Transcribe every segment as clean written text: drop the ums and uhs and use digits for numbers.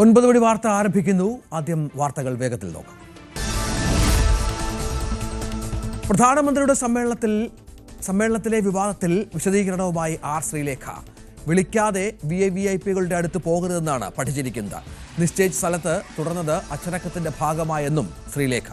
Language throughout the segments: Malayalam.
9 മണി വാർത്ത ആരംഭിക്കുന്നു. ആദ്യം വാർത്തകൾ വേഗത്തിൽ നോക്കാം. പ്രധാനമന്ത്രിയുടെ സമ്മേളനത്തിലെ വിവാദത്തിൽ വിശദീകരണവുമായി ആർ ശ്രീലേഖ. വിളിക്കാതെ വിഐപികളുടെ അടുത്ത് പോകരുതെന്നാണ് പഠിച്ചിരിക്കുന്നത്. നിശ്ചയിച്ച സ്ഥലത്ത് തുടർന്നത് അച്ചടക്കത്തിന്റെ ഭാഗമായെന്നും ശ്രീലേഖ.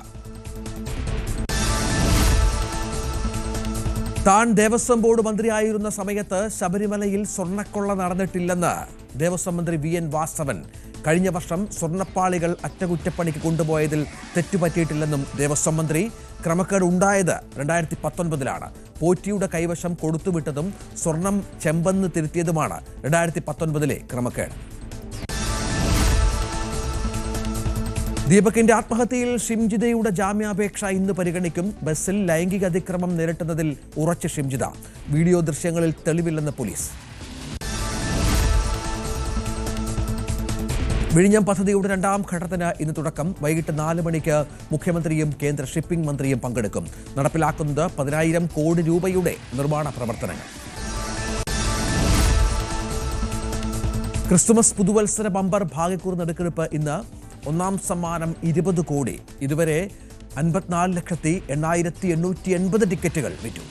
താൻ ദേവസ്വം ബോർഡ് മന്ത്രിയായിരുന്ന സമയത്ത് ശബരിമലയിൽ സ്വർണ്ണക്കൊള്ള നടന്നിട്ടില്ലെന്ന് ദേവസ്വം മന്ത്രി VN വാസവൻ. കഴിഞ്ഞ വർഷം സ്വർണ്ണപ്പാളികൾ അറ്റകുറ്റപ്പണിക്ക് കൊണ്ടുപോയതിൽ തെറ്റുപറ്റിയിട്ടില്ലെന്നും ദേവസ്വം മന്ത്രി. ക്രമക്കേട് ഉണ്ടായത് 2019-ലാണ്. പോറ്റിയുടെ കൈവശം കൊടുത്തുവിട്ടതും സ്വർണം ചെമ്പെന്ന് തിരുത്തിയതുമാണ് 2019-ലെ ക്രമക്കേട്. ദീപകിന്റെ ആത്മഹത്യയിൽ ഷിംജിതയുടെ ജാമ്യാപേക്ഷ ഇന്ന് പരിഗണിക്കും. ബസ്സിൽ ലൈംഗിക അതിക്രമം നേരിട്ടുന്നതിൽ ഉറച്ച ഷിംജിത. വീഡിയോ ദൃശ്യങ്ങളിൽ തെളിവില്ലെന്ന് പോലീസ്. വിഴിഞ്ഞം പദ്ധതിയുടെ 2ാം ഘട്ടത്തിന് ഇന്ന് തുടക്കം. വൈകിട്ട് 4 മണിക്ക് മുഖ്യമന്ത്രിയും കേന്ദ്ര ഷിപ്പിംഗ് മന്ത്രിയും പങ്കെടുക്കും. നടപ്പിലാക്കുന്നത് 10,000 കോടി രൂപയുടെ നിർമ്മാണ പ്രവർത്തനങ്ങൾ. ക്രിസ്തുമസ് പുതുവത്സര ബമ്പർ ഭാഗ്യക്കുറി നറുക്കെടുപ്പ് ഇന്ന്. 1ാം സമ്മാനം 20 കോടി. ഇതുവരെ 54,08,880 ടിക്കറ്റുകൾ വിറ്റു.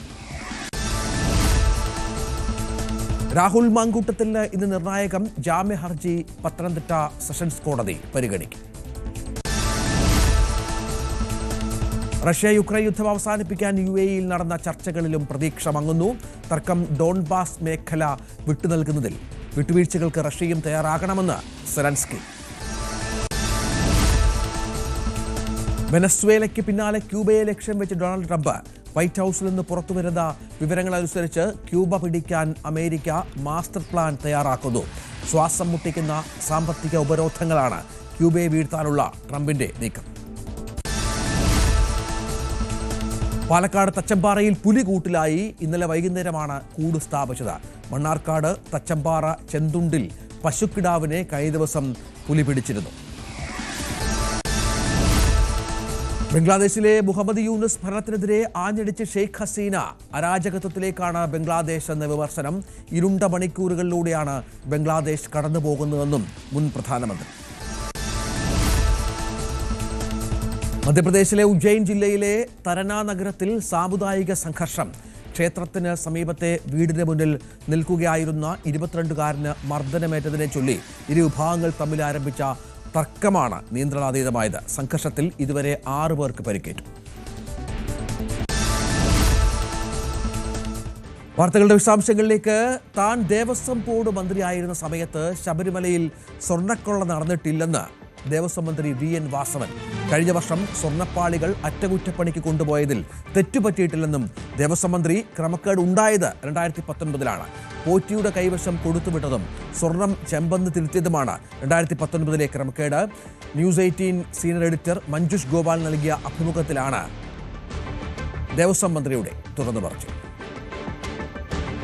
രാഹുൽ മാങ്കൂട്ടത്തിന് ഇന്ന് നിർണായകം. ജാമ്യ ഹർജി പത്തനംതിട്ട സെഷൻസ് കോടതി പരിഗണിക്കും. റഷ്യ യുക്രൈൻ യുദ്ധം അവസാനിപ്പിക്കാൻ UAE-യിൽ നടന്ന ചർച്ചകളിലും പ്രതീക്ഷ മങ്ങുന്നു. തർക്കം ഡോൺബാസ് മേഖല വിട്ടുനൽകുന്നതിൽ വിട്ടുവീഴ്ചകൾക്ക് റഷ്യയും തയ്യാറാകണമെന്ന് സെലൻസ്കി. വെനസ്വേലയ്ക്ക് പിന്നാലെ ക്യൂബയെ ലക്ഷ്യം വെച്ച് ഡൊണാൾഡ് ട്രംപ്. വൈറ്റ് ഹൌസിൽ നിന്ന് പുറത്തുവരുന്ന വിവരങ്ങളനുസരിച്ച് ക്യൂബ പിടിക്കാൻ അമേരിക്ക മാസ്റ്റർ പ്ലാൻ തയ്യാറാക്കുന്നു. ശ്വാസം മുട്ടിക്കുന്ന സാമ്പത്തിക ഉപരോധങ്ങളാണ് ക്യൂബയെ വീഴ്ത്താനുള്ള ട്രംപിന്റെ നീക്കം. പാലക്കാട് തച്ചമ്പാറയിൽ പുലി കൂട്ടിലായി. ഇന്നലെ വൈകുന്നേരമാണ് കൂട് സ്ഥാപിച്ചത്. മണ്ണാർക്കാട് തച്ചമ്പാറ ചെന്തുണ്ടിൽ പശുക്കിടാവിനെ കഴിഞ്ഞ ദിവസം പുലി പിടിച്ചിരുന്നു. ബംഗ്ലാദേശിലെ മുഹമ്മദ് യൂനുസ് ഭരണത്തിനെതിരെ ആഞ്ഞടിച്ച് ഷെയ്ഖ് ഹസീന. അരാജകത്വത്തിലേക്കാണ് ബംഗ്ലാദേശ് എന്ന വിമർശനം. ഇരുണ്ട മണിക്കൂറുകളിലൂടെയാണ് ബംഗ്ലാദേശ് കടന്നുപോകുന്നതെന്നും മുൻ പ്രധാനമന്ത്രി. മധ്യപ്രദേശിലെ ഉജ്ജയിൻ ജില്ലയിലെ തരന നഗരത്തിൽ സാമുദായിക സംഘർഷം. ക്ഷേത്രത്തിന് സമീപത്തെ വീടിന് മുന്നിൽ നിൽക്കുകയായിരുന്ന 22-കാരന് മർദ്ദനമേറ്റതിനെ ചൊല്ലി ഇരുവിഭാഗങ്ങൾ തമ്മിൽ ആരംഭിച്ച തർക്കമാണ് നിയന്ത്രണാതീതമായത്. സംഘർഷത്തിൽ ഇതുവരെ 6 പേർക്ക് പരിക്കേറ്റു. വാർത്തകളുടെ വിശദാംശങ്ങളിലേക്ക്. താൻ ദേവസ്വം ബോർഡ് മന്ത്രിയായിരുന്ന സമയത്ത് ശബരിമലയിൽ സ്വർണ്ണക്കൊള്ള നടന്നിട്ടില്ലെന്ന് ദേവസ്വം മന്ത്രി VN വാസവൻ. കഴിഞ്ഞ വർഷം സ്വർണ്ണപ്പാളികൾ അറ്റകുറ്റപ്പണിക്ക് കൊണ്ടുപോയതിൽ തെറ്റുപറ്റിയിട്ടില്ലെന്നും ദേവസ്വം മന്ത്രി. ക്രമക്കേട് ഉണ്ടായത് 2019-ലാണ്. പോറ്റിയുടെ കൈവശം കൊടുത്തുവിട്ടതും സ്വർണം ചെമ്പെന്ന് തിരുത്തിയതുമാണ് 2019-ലെ ക്രമക്കേട്. News 18 senior editor Manjush Gopal നൽകിയ അഭിമുഖത്തിലാണ് ദേവസ്വം മന്ത്രിയുടെ തുറന്നു പറച്ചിൽ.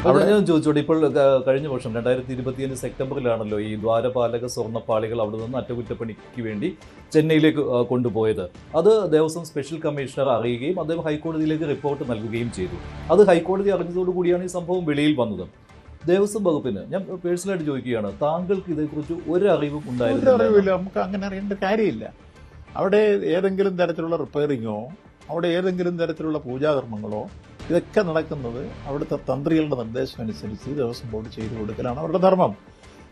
അവിടെ ഞാൻ ചോദിച്ചോട്ടെ, ഇപ്പോൾ കഴിഞ്ഞ വർഷം 2025 സെപ്റ്റംബറിലാണല്ലോ ഈ ദ്വാരപാലക സ്വർണ്ണപ്പാളികൾ അവിടെ നിന്ന് അറ്റകുറ്റപ്പണിക്ക് വേണ്ടി ചെന്നൈയിലേക്ക് കൊണ്ടുപോയത്. അത് ദേവസ്വം സ്പെഷ്യൽ കമ്മീഷണർ അറിയുകയും അദ്ദേഹം ഹൈക്കോടതിയിലേക്ക് റിപ്പോർട്ട് നൽകുകയും ചെയ്തു. അത് ഹൈക്കോടതി അറിഞ്ഞതോടുകൂടിയാണ് ഈ സംഭവം വെളിയിൽ വന്നത്. ദേവസ്വം വകുപ്പിന് ഞാൻ പേഴ്സണലായിട്ട് ചോദിക്കുകയാണ്, താങ്കൾക്ക് ഇതേക്കുറിച്ച് ഒരു അറിവും ഉണ്ടായിരുന്നില്ല? നമുക്ക് അങ്ങനെ അറിയേണ്ട കാര്യമില്ല. അവിടെ ഏതെങ്കിലും തരത്തിലുള്ള റിപ്പയറിങ്ങോ അവിടെ ഏതെങ്കിലും തരത്തിലുള്ള പൂജാകർമ്മങ്ങളോ ഇതൊക്കെ നടക്കുന്നത് അവിടുത്തെ തന്ത്രികളുടെ നിർദ്ദേശം അനുസരിച്ച് ദേവസ്വം ബോർഡ് ചെയ്തു കൊടുക്കലാണ് അവരുടെ ധർമ്മം.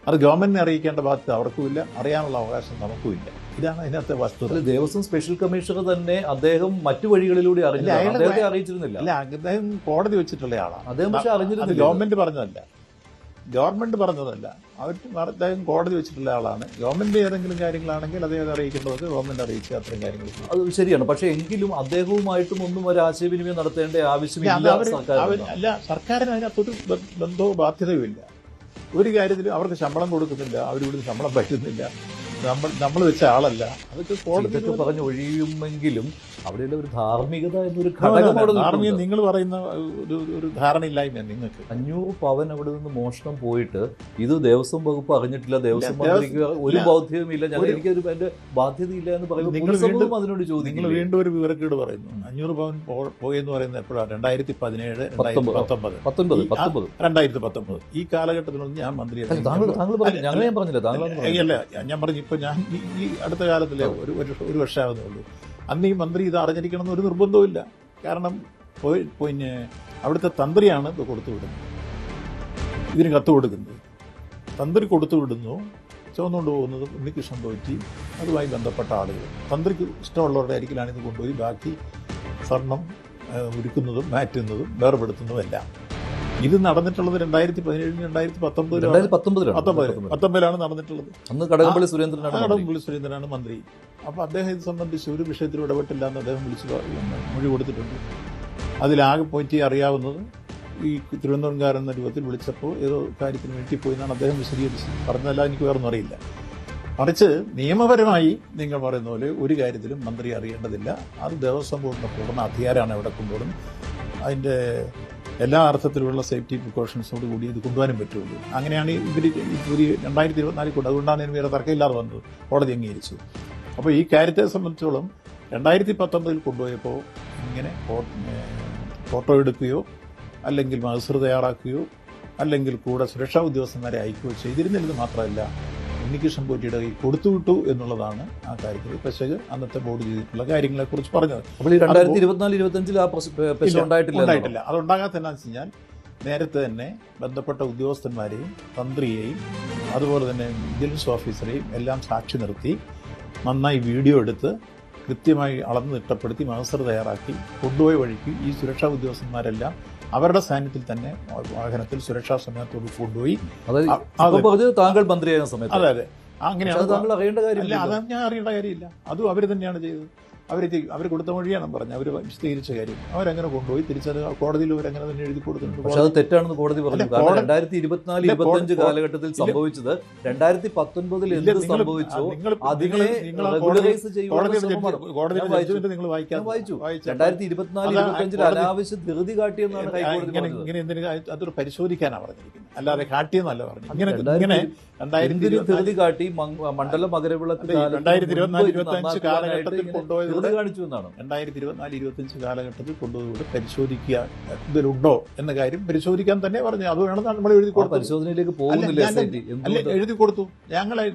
അത് ഗവൺമെന്റിനെ അറിയിക്കേണ്ട ബാധ്യത അവർക്കുമില്ല, അറിയാനുള്ള അവകാശം നമുക്കുമില്ല. ഇതാണ് അതിനകത്തെ വസ്തുത. ദേവസ്വം സ്പെഷ്യൽ കമ്മീഷണർ തന്നെ അദ്ദേഹം മറ്റു വഴികളിലൂടെ അറിയിച്ചിരുന്നില്ല. അല്ല, അദ്ദേഹം കോടതി വെച്ചിട്ടുള്ള ആളാണ്. അദ്ദേഹം പക്ഷെ അറിഞ്ഞിരുന്നില്ല. ഗവൺമെന്റ് പറഞ്ഞതല്ല, അദ്ദേഹം കോടതി വെച്ചിട്ടുള്ള ആളാണ്. ഗവൺമെന്റ് ഏതെങ്കിലും കാര്യങ്ങളാണെങ്കിൽ അദ്ദേഹം അറിയിക്കേണ്ടത് ഗവൺമെന്റ് അറിയിച്ച അത്തരം കാര്യങ്ങൾ. അത് ശരിയാണ്. പക്ഷെ എങ്കിലും അദ്ദേഹവുമായിട്ടും ഒന്നും ഒരു ആശയവിനിമയം നടത്തേണ്ട ആവശ്യമില്ല. അല്ല, സർക്കാരിന് അതിനകത്തൊരു ബന്ധവും ബാധ്യതയും ഇല്ല. ഒരു കാര്യത്തിലും അവർക്ക് ശമ്പളം കൊടുക്കുന്നില്ല, അവരിവിടുന്ന് ശമ്പളം പറ്റുന്നില്ല, നമ്മൾ വെച്ച ആളല്ല. അതൊക്കെ കോടതി പറഞ്ഞ് ഒഴിയുമെങ്കിലും അവിടെയുള്ള ഒരു ധാർമ്മികത എന്നൊരു ഘടകം. ധാർമ്മികം നിങ്ങൾ പറയുന്ന ഒരു ധാരണയില്ലായ്മ നിങ്ങൾക്ക്. 500 പവൻ അവിടെ നിന്ന് മോഷണം പോയിട്ട് ഇത് ദേവസ്വം വകുപ്പ് അറിഞ്ഞിട്ടില്ല, ദേവസ്വം മന്ത്രിക്ക് ഒരു ബോധ്യവുമില്ല, എനിക്കൊരു എന്റെ ബാധ്യതയില്ല എന്ന് പറയുമ്പോൾ അതിനോട് ചോദിക്കും. നിങ്ങൾ വീണ്ടും ഒരു വിവരക്കേട് പറയുന്നു. 500 പവൻ പോയെന്ന് പറയുന്നത് എപ്പോഴാണ്? 2017, 2019. ഈ കാലഘട്ടത്തിലൊന്നും ഞാൻ മന്ത്രി ഞാൻ പറഞ്ഞില്ല. ഞാൻ പറഞ്ഞു ഇപ്പൊ ഞാൻ ഈ അടുത്ത കാലത്തിലെ ഒരു വർഷമാകുന്നേ ഉള്ളൂ. അന്ന് ഈ മന്ത്രി ഇത് അറിഞ്ഞിരിക്കണം എന്നൊരു നിർബന്ധവുമില്ല. കാരണം പിന്നെ അവിടുത്തെ തന്ത്രിയാണ് ഇത് കൊടുത്തുവിടുന്നത്, ഇതിന് കത്ത് കൊടുക്കുന്നത്. തന്ത്രി കൊടുത്തുവിടുന്നു, ചുവന്നുകൊണ്ട് പോകുന്നത് ഉണ്ണികൃഷ്ണൻ പോറ്റി അതുമായി ബന്ധപ്പെട്ട ആളുകൾ, തന്ത്രിക്ക് ഇഷ്ടമുള്ളവരുടെ അരികിലാണ് ഇത് കൊണ്ടുപോയി ബാക്കി സ്വർണം ഉരുക്കുന്നതും മാറ്റുന്നതും വേർപെടുത്തുന്നതുമെല്ലാം. ഇത് നടന്നിട്ടുള്ളത് 2017 2019 നടന്നിട്ടുള്ളത്. അന്ന് കടകംപള്ളി സുരേന്ദ്രനാണ് മന്ത്രി. അപ്പൊ അദ്ദേഹം ഇത് സംബന്ധിച്ച് ഒരു വിഷയത്തിൽ ഇടപെട്ടില്ല എന്ന് അദ്ദേഹം മൊഴി കൊടുത്തിട്ടുണ്ട്. അതിലാകെ പോയിട്ട് അറിയാവുന്നത് ഈ തിരുവനന്തപുരംകാരൻ എന്ന രൂപത്തിൽ വിളിച്ചപ്പോൾ ഏതോ കാര്യത്തിന് വേണ്ടിപ്പോയി എന്നാണ് അദ്ദേഹം വിശദീകരിച്ച് പറഞ്ഞതല്ല. എനിക്ക് വേറൊന്നും അറിയില്ല. മറിച്ച് നിയമപരമായി നിങ്ങൾ പറയുന്ന പോലെ ഒരു കാര്യത്തിലും മന്ത്രി അറിയേണ്ടതില്ല. അത് ദേവസ്വം ബോർഡിന്റെ പൂർണ്ണ അധികാരമാണ് ഇവിടെ കൊണ്ടുപോകും. അതിന്റെ എല്ലാ അർത്ഥത്തിലുള്ള സേഫ്റ്റി പ്രിക്കോഷൻസോട് കൂടി ഇത് കൊണ്ടുപോകാനും പറ്റുള്ളൂ. അങ്ങനെയാണ് ഇവർ 2024 കൊണ്ട്, അതുകൊണ്ടാണ് ഇതിന് വേറെ തർക്കമില്ലാതെ വന്നത്, കോടതി അംഗീകരിച്ചു. അപ്പോൾ ഈ കാര്യത്തെ സംബന്ധിച്ചോളം 2019 കൊണ്ടുപോയപ്പോൾ ഇങ്ങനെ ഫോട്ടോ എടുക്കുകയോ അല്ലെങ്കിൽ മഹസർ തയ്യാറാക്കുകയോ അല്ലെങ്കിൽ കൂടെ സുരക്ഷാ ഉദ്യോഗസ്ഥന്മാരെ അയക്കുകയോ ചെയ്തിരുന്നില്ലെന്ന് മാത്രമല്ല, ഉണ്ണികൃഷ്ണൻ പോറ്റിയുടെ കൈ കൊടുത്തുവിട്ടു എന്നുള്ളതാണ് ആ കാര്യത്തിൽ പെശക് അന്നത്തെ ബോർഡ് ചെയ്തിട്ടുള്ള കാര്യങ്ങളെ കുറിച്ച് പറഞ്ഞത്. അപ്പോൾ 2024-25 ഉണ്ടായിട്ടില്ല. അതുണ്ടാകാത്തതെന്നു വെച്ച് കഴിഞ്ഞാൽ നേരത്തെ തന്നെ ബന്ധപ്പെട്ട ഉദ്യോഗസ്ഥന്മാരെയും തന്ത്രിയെയും അതുപോലെ തന്നെ വിജിലൻസ് ഓഫീസറെയും എല്ലാം സാക്ഷി നിർത്തി നന്നായി വീഡിയോ എടുത്ത് കൃത്യമായി അളന്ന് തിട്ടപ്പെടുത്തി മഹസർ തയ്യാറാക്കി കൊണ്ടുപോയ വഴിക്ക് ഈ സുരക്ഷാ ഉദ്യോഗസ്ഥന്മാരെല്ലാം അവരുടെ സാന്നിധ്യത്തിൽ തന്നെ വാഹനത്തിൽ സുരക്ഷാ സമയത്തോട് കൊണ്ടുപോയി. താങ്കൾ മന്ത്രിയായ സമയത്ത് അതെ അങ്ങനെയാണ്. അത് ഞാൻ അറിയേണ്ട കാര്യമില്ല. അതും അവർ തന്നെയാണ് ചെയ്തത്. അവർ കൊടുത്ത മൊഴിയാണ് പറഞ്ഞത്. അവർ വിശദീകരിച്ച കാര്യം അവരങ്ങനെ കൊണ്ടുപോയി തിരിച്ചത് കോടതിയിൽ അവരങ്ങനെ തന്നെ എഴുതി കൊടുത്തിട്ടുണ്ട്. പക്ഷെ അത് തെറ്റാണെന്ന് കോടതി പറഞ്ഞു. 2024-25 കാലഘട്ടത്തിൽ സംഭവിച്ചത് 2019 എന്ത് സംഭവിച്ചോ അതിനെ റെഗുലറൈസ് വായിച്ചു. 2024-25 അനാവശ്യ ധൃതി കാട്ടിയെന്നാണ് ഹൈക്കോടതി ഇങ്ങനെ അതൊരു പരിശോധിക്കാനാണ് പറഞ്ഞിരിക്കുന്നത്, അല്ലാതെ കാട്ടിയെന്നല്ല പറഞ്ഞു. ഇങ്ങനെ ധൃതി കാട്ടി മണ്ഡല മകരവിളക്ക് 2024-25 കാലഘട്ടത്തിൽ കൊണ്ടുപോയത് 2024-25 കാലഘട്ടത്തിൽ കൊണ്ടുപോയി പരിശോധിക്കുക ഇതിലുണ്ടോ എന്ന കാര്യം പരിശോധിക്കാൻ തന്നെ പറഞ്ഞു. അത് വേണമെന്നാണ് നമ്മൾ എഴുതി കൊടുത്തു. പരിശോധനയിലേക്ക് പോകുന്നില്ല. എഴുതി കൊടുത്തു.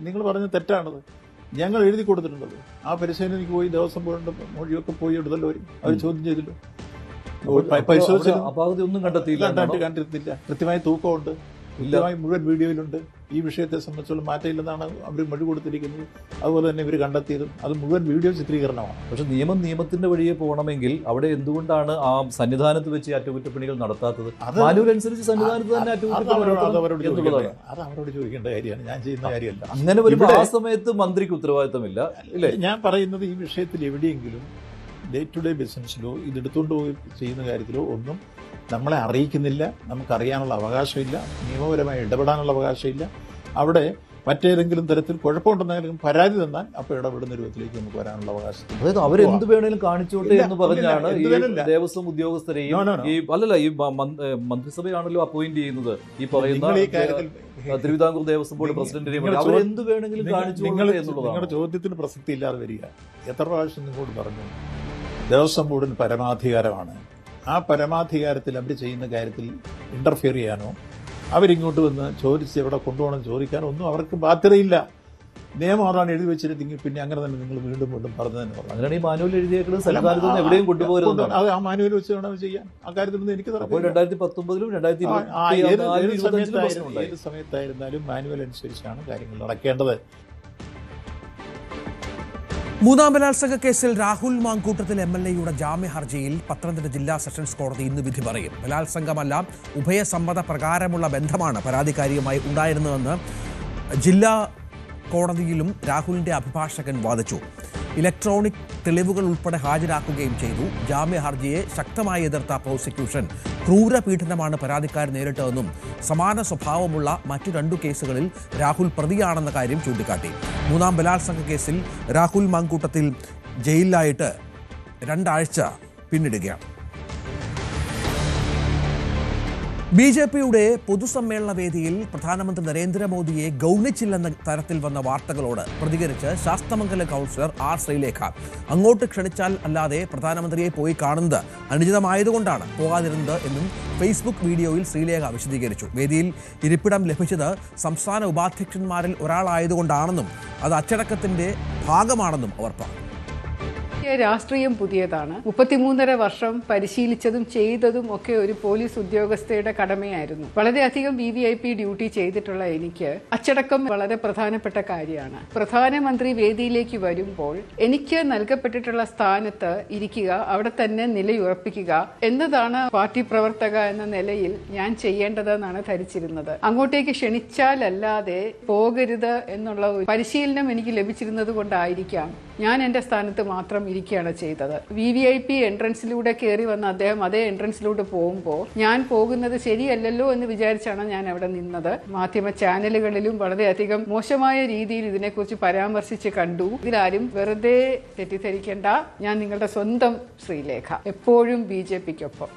നിങ്ങൾ പറഞ്ഞത് തെറ്റാണത്. ഞങ്ങൾ എഴുതി കൊടുത്തിട്ടുണ്ടത്. ആ പരിശോധനയ്ക്ക് പോയി ദേവസ്വം ബോർഡിന്റെ മൊഴിയൊക്കെ പോയി എടുത്തല്ലോ. അവർ ചോദ്യം ചെയ്തില്ലോ, ഒന്നും കണ്ടെത്തിയില്ല. കൃത്യമായ തൂക്കമുണ്ട്, കൃത്യമായി മുഴുവൻ വീഡിയോയിലുണ്ട്. ഈ വിഷയത്തെ സംബന്ധിച്ചുള്ള മാറ്റമില്ലെന്നാണ് അവർ മൊഴി കൊടുത്തിരിക്കുന്നത്. അതുപോലെ തന്നെ ഇവർ കണ്ടെത്തിയതും അത് മുഴുവൻ വീഡിയോ ചിത്രീകരണമാണ്. പക്ഷെ നിയമത്തിന്റെ വഴിയെ പോകണമെങ്കിൽ അവിടെ എന്തുകൊണ്ടാണ് ആ സന്നിധാനത്ത് വെച്ച് അറ്റകുറ്റപ്പണികൾ നടത്താത്തത്? മാനുവലനുസരിച്ച് സന്നിധാനത്ത് തന്നെ അത് അവരോട് ചോദിക്കേണ്ട കാര്യമാണ്, ഞാൻ ചെയ്യുന്ന കാര്യമല്ല. അങ്ങനെ വരുമ്പോൾ ആ സമയത്ത് മന്ത്രിക്ക് ഉത്തരവാദിത്തമില്ല. ഞാൻ പറയുന്നത് ഈ വിഷയത്തിൽ എവിടെയെങ്കിലും ഡേ ടു ഡേ ബിസിനസ്സിലോ ഇതെടുത്തുകൊണ്ട് പോയി ചെയ്യുന്ന കാര്യത്തിലോ ഒന്നും നമ്മളെ അറിയിക്കുന്നില്ല. നമുക്കറിയാനുള്ള അവകാശമില്ല, നിയമപരമായി ഇടപെടാനുള്ള അവകാശമില്ല. അവിടെ മറ്റേതെങ്കിലും തരത്തിൽ കുഴപ്പമുണ്ടെന്നെങ്കിലും പരാതി തന്നാൽ അപ്പോൾ ഇടപെടുന്ന രൂപത്തിലേക്ക് നമുക്ക് വരാനുള്ള അവകാശം. അതായത് അവരെന്ത് വേണേലും കാണിച്ചോട്ടെ എന്ന് പറഞ്ഞാണ് ഈ ദേവസ്വം ഉദ്യോഗസ്ഥരെയും ഈ മന്ത്രിസഭയാണല്ലോ അപ്പോയിന്റ് ചെയ്യുന്നത്. ഈ പറയുന്ന തിരുവിതാംകൂർ ദേവസ്വം ബോർഡ് പ്രസിഡന്റിനെയും അവരെന്ത് വേണമെങ്കിലും കാണിച്ചോട്ടെ എന്നുള്ളതാണ്. നിങ്ങളുടെ ചോദ്യത്തിന് പ്രസക്തി ഇല്ലാതെ വരിക. എത്ര പ്രാവശ്യം നിങ്ങളോട് പറഞ്ഞു ദേവസ്വം ബോർഡിന് പരമാധികാരമാണ്. ആ പരമാധികാരത്തിൽ അവർ ചെയ്യുന്ന കാര്യത്തിൽ ഇന്റർഫിയർ ചെയ്യാനോ അവരിങ്ങോട്ട് വന്ന് ചോദിച്ച് എവിടെ കൊണ്ടുപോകണം ചോദിക്കാനോ ഒന്നും അവർക്ക് ബാധ്യതയില്ല. നിയമം അതാണ് എഴുതി വെച്ചിരുന്നെങ്കിൽ പിന്നെ അങ്ങനെ തന്നെ നിങ്ങൾ വീണ്ടും പറഞ്ഞു തന്നെ പറഞ്ഞു. അങ്ങനെയാണ് ഈ മാനുവൽ എഴുതിയേക്കുന്നത്. സന്നിധാനത്ത് എവിടെയും കൊണ്ടുപോകരുത്. അത് ആ മാനുവൽ വെച്ച് വേണം ചെയ്യാൻ. ആ കാര്യത്തിലൊന്നും എനിക്ക് 2019-2025 ഏത് സമയത്തായിരുന്നാലും മാനുവൽ അനുസരിച്ചാണ് കാര്യങ്ങൾ നടക്കേണ്ടത്. മൂന്നാം ബലാത്സംഗ കേസിൽ രാഹുൽ മാങ്കൂട്ടത്തിൽ MLA-യുടെ ജാമ്യ ഹർജിയിൽ പത്തനംതിട്ട ജില്ലാ സെഷൻസ് കോടതി ഇന്ന് വിധി പറയും. ബലാത്സംഗമല്ല, ഉഭയസമ്മത പ്രകാരമുള്ള ബന്ധമാണ് പരാതിക്കാരിയുമായി ഉണ്ടായിരുന്നതെന്ന് ജില്ലാ കോടതിയിലും രാഹുലിന്റെ അഭിഭാഷകൻ വാദിച്ചു. ഇലക്ട്രോണിക് തെളിവുകൾ ഉൾപ്പെടെ ഹാജരാക്കുകയും ചെയ്തു. ജാമ്യ ഹർജിയെ ശക്തമായി എതിർത്ത പ്രോസിക്യൂഷൻ ക്രൂരപീഡനമാണ് പരാതിക്കാരൻ നേരിട്ടതെന്നും സമാന സ്വഭാവമുള്ള മറ്റു 2 കേസുകളിൽ രാഹുൽ പ്രതിയാണെന്ന കാര്യം ചൂണ്ടിക്കാട്ടി. മൂന്നാം ബലാത്സംഗ കേസിൽ രാഹുൽ മാങ്കൂട്ടത്തിൽ ജയിലിലായിട്ട് 2 ആഴ്ച പിന്നിടുകയാണ്. ബി.ജെ.പിയുടെ പൊതുസമ്മേളന വേദിയിൽ പ്രധാനമന്ത്രി നരേന്ദ്രമോദിയെ ഗൗനിച്ചില്ലെന്ന തരത്തിൽ വന്ന വാർത്തകളോട് പ്രതികരിച്ച് ശാസ്തമംഗലം കൗൺസിലർ ആർ ശ്രീലേഖ അങ്ങോട്ട് ക്ഷണിച്ചാൽ അല്ലാതെ പ്രധാനമന്ത്രിയെ പോയി കാണുന്നത് അനുചിതമായതുകൊണ്ടാണ് പോകാതിരുന്നത് എന്നും ഫേസ്ബുക്ക് വീഡിയോയിൽ ശ്രീലേഖ വിശദീകരിച്ചു. വേദിയിൽ ഇരിപ്പിടം ലഭിച്ചത് സംസ്ഥാന ഉപാധ്യക്ഷന്മാരിൽ ഒരാളായതുകൊണ്ടാണെന്നും അത് അച്ചടക്കത്തിന്റെ ഭാഗമാണെന്നും അവർ പറഞ്ഞു. രാഷ്ട്രീയം പുതിയതാണ്. 33.5 വർഷം പരിശീലിച്ചതും ചെയ്തതും ഒക്കെ ഒരു പോലീസ് ഉദ്യോഗസ്ഥയുടെ കടമയായിരുന്നു. വളരെയധികം VVIP ഡ്യൂട്ടി ചെയ്തിട്ടുള്ള എനിക്ക് അച്ചടക്കം വളരെ പ്രധാനപ്പെട്ട കാര്യമാണ്. പ്രധാനമന്ത്രി വേദിയിലേക്ക് വരുമ്പോൾ എനിക്ക് നൽകപ്പെട്ടിട്ടുള്ള സ്ഥാനത്ത് ഇരിക്കുക, അവിടെ തന്നെ നിലയുറപ്പിക്കുക എന്നതാണ് പാർട്ടി പ്രവർത്തക എന്ന നിലയിൽ ഞാൻ ചെയ്യേണ്ടതെന്നാണ് ധരിച്ചിരുന്നത്. അങ്ങോട്ടേക്ക് ക്ഷണിച്ചാലല്ലാതെ പോകരുത് എന്നുള്ള ഒരു പരിശീലനം എനിക്ക് ലഭിച്ചിരുന്നത് കൊണ്ടായിരിക്കാം ഞാൻ എന്റെ സ്ഥാനത്ത് മാത്രം ഇരിക്കുകയാണ് ചെയ്തത്. VVIP എൻട്രൻസിലൂടെ കയറി വന്ന അദ്ദേഹം അതേ എൻട്രൻസിലൂടെ പോകുമ്പോൾ ഞാൻ പോകുന്നത് ശരിയല്ലല്ലോ എന്ന് വിചാരിച്ചാണ് ഞാൻ അവിടെ നിന്നത്. മാധ്യമ ചാനലുകളിലും വളരെയധികം മോശമായ രീതിയിൽ ഇതിനെക്കുറിച്ച് പരാമർശിച്ച് കണ്ടു. ഇതിലാരും വെറുതെ തെറ്റിദ്ധരിക്കേണ്ട. ഞാൻ നിങ്ങളുടെ സ്വന്തം ശ്രീലേഖ, എപ്പോഴും BJPക്കൊപ്പം.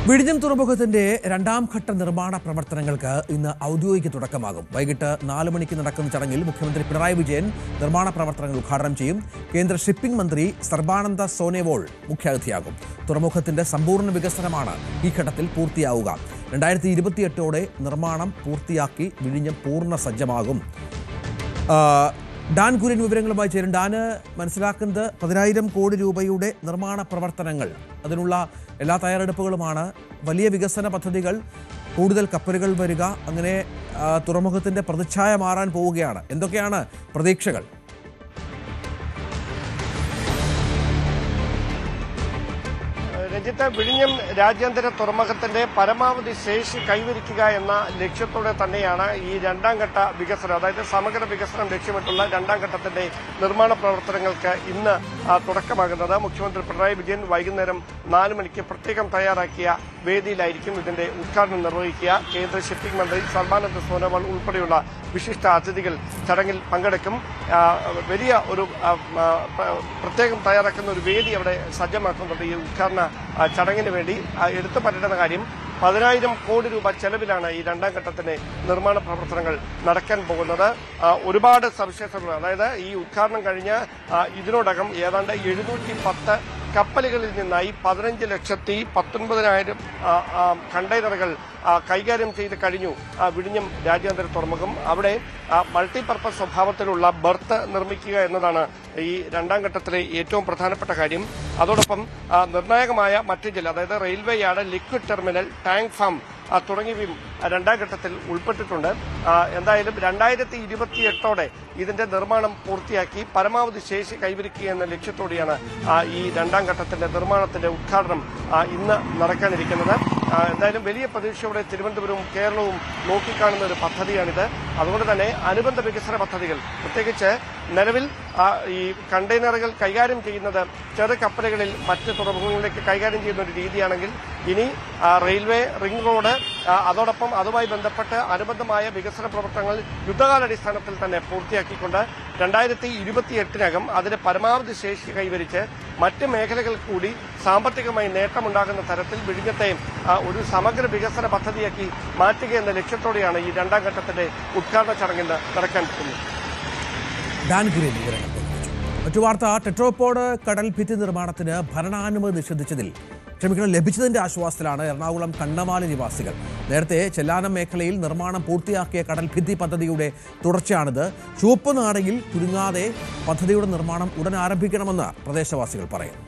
വിഴിഞ്ഞം തുറമുഖത്തിന്റെ 2ാം ഘട്ട നിർമ്മാണ പ്രവർത്തനങ്ങൾക്ക് ഇന്ന് ഔദ്യോഗിക തുടക്കമാകും. വൈകിട്ട് 4 മണിക്ക് നടക്കുന്ന ചടങ്ങിൽ മുഖ്യമന്ത്രി പിണറായി വിജയൻ നിർമ്മാണ പ്രവർത്തനങ്ങൾ ഉദ്ഘാടനം ചെയ്യും. കേന്ദ്ര ഷിപ്പിംഗ് മന്ത്രി സർബാനന്ദ സോനോവാൾ മുഖ്യാതിഥിയാകും. തുറമുഖത്തിന്റെ സമ്പൂർണ്ണ വികസനമാണ് ഈ ഘട്ടത്തിൽ പൂർത്തിയാവുക. 2028ഓടെ നിർമ്മാണം പൂർത്തിയാക്കി വിഴിഞ്ഞം പൂർണ്ണ സജ്ജമാകും. ഡാൻ കുര്യൻ വിവരങ്ങളുമായി ചേരും. ഡാന്, മനസ്സിലാക്കുന്നത് 10,000 കോടി രൂപയുടെ നിർമ്മാണ പ്രവർത്തനങ്ങൾ, അതിനുള്ള എല്ലാ തയ്യാറെടുപ്പുകളുമാണ്. വലിയ വികസന പദ്ധതികൾ, കൂടുതൽ കപ്പലുകൾ വരിക, അങ്ങനെ തുറമുഖത്തിന്റെ പ്രതിച്ഛായ മാറാൻ പോവുകയാണ്. എന്തൊക്കെയാണ് പ്രതീക്ഷകൾ? രഞ്ജിത്ത്, വിഴിഞ്ഞം രാജ്യാന്തര തുറമുഖത്തിന്റെ പരമാവധി ശേഷി കൈവരിക്കുക എന്ന ലക്ഷ്യത്തോടെ തന്നെയാണ് ഈ 2ാം ഘട്ട വികസനം, അതായത് സമഗ്ര വികസനം ലക്ഷ്യമിട്ടുള്ള 2ാം ഘട്ടത്തിന്റെ നിർമ്മാണ പ്രവർത്തനങ്ങൾക്ക് ഇന്ന് തുടക്കമാകുന്നത്. മുഖ്യമന്ത്രി പിണറായി വിജയൻ വൈകുന്നേരം 4 മണിക്ക് പ്രത്യേകം തയ്യാറാക്കിയ വേദിയിലായിരിക്കും ഇതിന്റെ ഉദ്ഘാടനം നിർവഹിക്കുക. കേന്ദ്ര ഷിപ്പിംഗ് മന്ത്രി സർബാനന്ദ സോനോവാൾ ഉൾപ്പെടെയുള്ള വിശിഷ്ട അതിഥികൾ ചടങ്ങിൽ പങ്കെടുക്കും. വലിയ ഒരു പ്രത്യേകം തയ്യാറാക്കുന്ന ഒരു വേദി അവിടെ സജ്ജമാക്കുന്നുണ്ട് ഈ ഉദ്ഘാടന ചടങ്ങിന് വേണ്ടി. എടുത്തു പറയേണ്ട കാര്യം, 10,000 കോടി രൂപ ചെലവിലാണ് ഈ 2ാം ഘട്ടത്തിന്റെ നിർമ്മാണ പ്രവർത്തനങ്ങൾ നടക്കാൻ പോകുന്നത്. ഒരുപാട് സവിശേഷതകൾ, അതായത് ഈ ഉദ്ഘാടനം കഴിഞ്ഞ് ഇതിനോടകം ഏതാണ്ട് 710 കപ്പലുകളിൽ നിന്നായി 15,19,000 കണ്ടെയ്നറുകൾ കൈകാര്യം ചെയ്ത് കഴിഞ്ഞു വിഴിഞ്ഞം രാജ്യാന്തര തുറമുഖം. അവിടെ മൾട്ടിപർപ്പസ് സ്വഭാവത്തിലുള്ള ബർത്ത് നിർമ്മിക്കുക എന്നതാണ് ഈ 2ാം ഘട്ടത്തിലെ ഏറ്റവും പ്രധാനപ്പെട്ട കാര്യം. അതോടൊപ്പം നിർണായകമായ മറ്റ് ചില, അതായത് railway yard, liquid terminal, tank farm തുടങ്ങിയവയും 2ാം ഘട്ടത്തിൽ ഉൾപ്പെട്ടിട്ടുണ്ട്. എന്തായാലും 2028ഓടെ ഇതിന്റെ നിർമ്മാണം പൂർത്തിയാക്കി പരമാവധി ശേഷി കൈവരിക്കുക എന്ന ലക്ഷ്യത്തോടെയാണ് ഈ 2ാം ഘട്ടത്തിന്റെ നിർമ്മാണത്തിന്റെ ഉദ്ഘാടനം ഇന്ന് നടക്കാനിരിക്കുന്നത്. എന്തായാലും വലിയ പ്രതീക്ഷയോടെ തിരുവനന്തപുരവും കേരളവും നോക്കിക്കാണുന്ന ഒരു പദ്ധതിയാണിത്. അതുകൊണ്ട് തന്നെ അനുബന്ധ വികസന പദ്ധതികൾ, പ്രത്യേകിച്ച് നിലവിൽ ഈ കണ്ടെയ്നറുകൾ കൈകാര്യം ചെയ്യുന്നത് ചെറു കപ്പലുകളിൽ മറ്റ് തുറമുഖങ്ങളിലേക്ക് കൈകാര്യം ചെയ്യുന്ന ഒരു രീതിയാണെങ്കിൽ, ഇനി റെയിൽവേ, റിംഗ് റോഡ്, അതോടൊപ്പം അതുമായി ബന്ധപ്പെട്ട് അനുബന്ധമായ വികസന പ്രവർത്തനങ്ങൾ യുദ്ധകാലാടിസ്ഥാനത്തിൽ തന്നെ പൂർത്തിയാക്കിക്കൊണ്ട് 2028നകം അതിന് പരമാവധി ശേഷി കൈവരിച്ച് മറ്റ് മേഖലകൾ കൂടി സാമ്പത്തികമായി നേട്ടമുണ്ടാകുന്ന തരത്തിൽ വിഴിഞ്ഞത്തെ ഒരു സമഗ്ര വികസന പദ്ധതിയാക്കി മാറ്റുക എന്ന ലക്ഷ്യത്തോടെയാണ് ഈ 2ാം ഘട്ടത്തിന്റെ ഉദ്ഘാടന ചടങ്ങിൽ നടക്കാൻ പോകുന്നത്. മറ്റു വാർത്ത, ടെട്രോപോഡ് കടൽ ഭിത്തി നിർമ്മാണത്തിന് ഭരണാനുമതി ലഭിച്ചതിന്റെ ആശ്വാസത്തിലാണ് എറണാകുളം കണ്ണമാലി നിവാസികൾ. നേരത്തെ ചെല്ലാനം മേഖലയിൽ നിർമ്മാണം പൂർത്തിയാക്കിയ കടൽ ഭിത്തി പദ്ധതിയുടെ തുടർച്ചയാണിത്. ചുവപ്പ് നാടയിൽ കുരുങ്ങാതെ പദ്ധതിയുടെ നിർമ്മാണം ഉടൻ ആരംഭിക്കണമെന്ന് പ്രദേശവാസികൾ പറയുന്നു.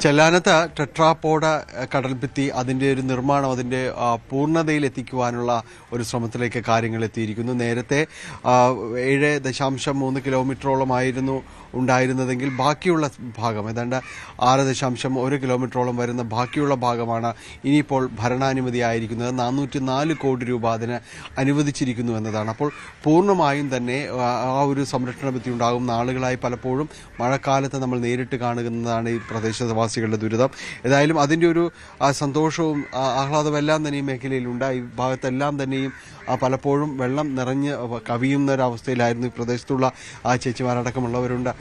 ചെല്ലാനത്ത് ടെട്രാപോഡ് കടൽഭിത്തി അതിൻ്റെ ഒരു നിർമ്മാണം അതിൻ്റെ പൂർണ്ണതയിൽ എത്തിക്കുവാനുള്ള ഒരു ശ്രമത്തിലേക്ക് കാര്യങ്ങൾ എത്തിയിരിക്കുന്നു. നേരത്തെ 7.3 കിലോമീറ്ററോളമായിരുന്നു ഉണ്ടായിരുന്നതെങ്കിൽ ബാക്കിയുള്ള ഭാഗം ഏതാണ്ട് 6.1 കിലോമീറ്ററോളം വരുന്ന ബാക്കിയുള്ള ഭാഗമാണ് ഇനിയിപ്പോൾ ഭരണാനുമതി ആയിരിക്കുന്നത്. 404 കോടി രൂപ അതിന് അനുവദിച്ചിരിക്കുന്നു എന്നതാണ്. അപ്പോൾ പൂർണ്ണമായും തന്നെ ആ ഒരു സംരക്ഷണ ഭിത്തി ഉണ്ടാകും. നാളുകളായി പലപ്പോഴും മഴക്കാലത്ത് നമ്മൾ നേരിട്ട് കാണുന്നതാണ് ഈ പ്രദേശവാസികളുടെ ദുരിതം. ഏതായാലും അതിൻ്റെ ഒരു സന്തോഷവും ആഹ്ലാദമെല്ലാം തന്നെ ഈ മേഖലയിലുണ്ട്. ഈ ഭാഗത്തെല്ലാം തന്നെയും പലപ്പോഴും വെള്ളം നിറഞ്ഞ് കവിയുന്ന ഒരവസ്ഥയിലായിരുന്നു ഈ പ്രദേശത്തുള്ള ചേച്ചിമാരടക്കമുള്ളവരുണ്ട്.